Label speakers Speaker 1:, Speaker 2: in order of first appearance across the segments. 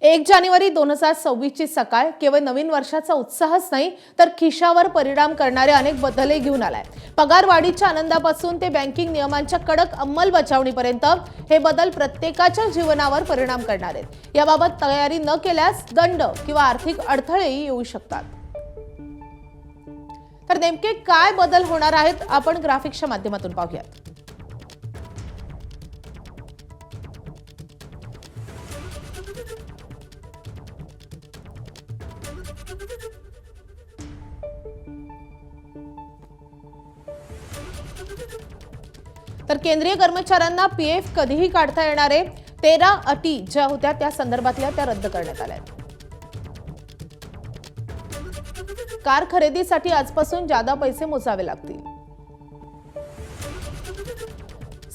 Speaker 1: 1 जानेवारी 2026 ची सकाळ केवळ नवीन वर्षाचा उत्साहच नाही तर खिशावर परिणाम करणारे अनेक बदल घेऊन आलाय। पगारवाढीच्या आनंदापासून ते बँकिंग नियमांच्या कडक अंमलबजावणीपर्यंत हे बदल प्रत्येकाच्या जीवनावर परिणाम करणार आहेत। याबाबत तयारी न केल्यास दंड किंवा आर्थिक अडथळेही येऊ शकतात। तर नेमके काय बदल होणार आहेत आपण ग्राफिक्सच्या माध्यमातून पाहूयात। तर केंद्रीय कर्मचाऱ्यांना पीएफ कधीही काढता येणार आहे। 13 अटी ज्या होत्या त्या संदर्भातल्या त्या रद्द करण्यात आल्या। कार खरेदीसाठी आजपासून जादा पैसे मोजावे लागतील।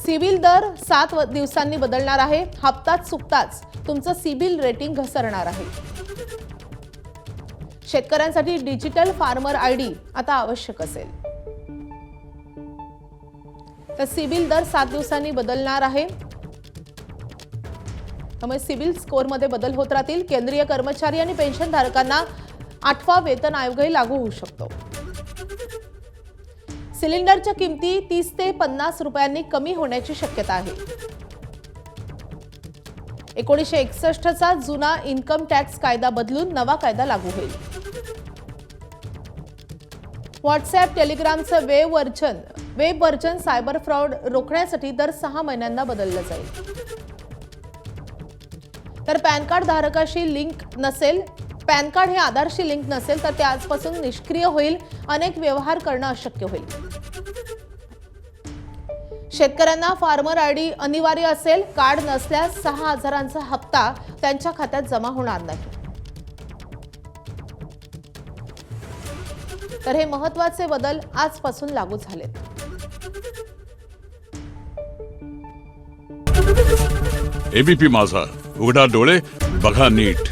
Speaker 1: सिबिल दर 7 दिवसांनी बदलणार आहे। हप्ता चुकताच तुमचं सिबिल रेटिंग घसरणार आहे। शेतकऱ्यांसाठी डिजिटल फार्मर आयडी आता आवश्यक असेल। तर सिबिल दर 7 दिवसांनी बदलणार आहे। त्यामुळे सिबिल स्कोर मध्ये बदल होत राहतील। केंद्रीय कर्मचारी आणि पेन्शनधारकांना 8वा वेतन आयोगही लागू होऊ शकतो। सिलिंडरच्या किमती 30 ते 50 रुपयांनी कमी होण्याची शक्यता आहे। 1961 चा जुना इन्कम टॅक्स कायदा बदलून नवा कायदा लागू होईल। व्हॉट्सॲप टेलिग्रामचं वेब व्हर्जन सायबर फ्रॉड रोखण्यासाठी दर 6 महिन्यांना बदललं जाईल। तर पॅन कार्ड धारकाशी लिंक नसेल, पॅन कार्ड हे आधारशी लिंक नसेल तर ते आजपासून निष्क्रिय होईल। अनेक व्यवहार करणं अशक्य होईल। शेतकऱ्यांना फार्मर आयडी अनिवार्य असेल। कार्ड नसल्यास 6,000चा हप्ता त्यांच्या खात्यात जमा होणार नाही। तर हे महत्त्वाचे बदल आजपासून लागू झालेत।
Speaker 2: एबीपी माझा, उघडा डोळे बघा नीट।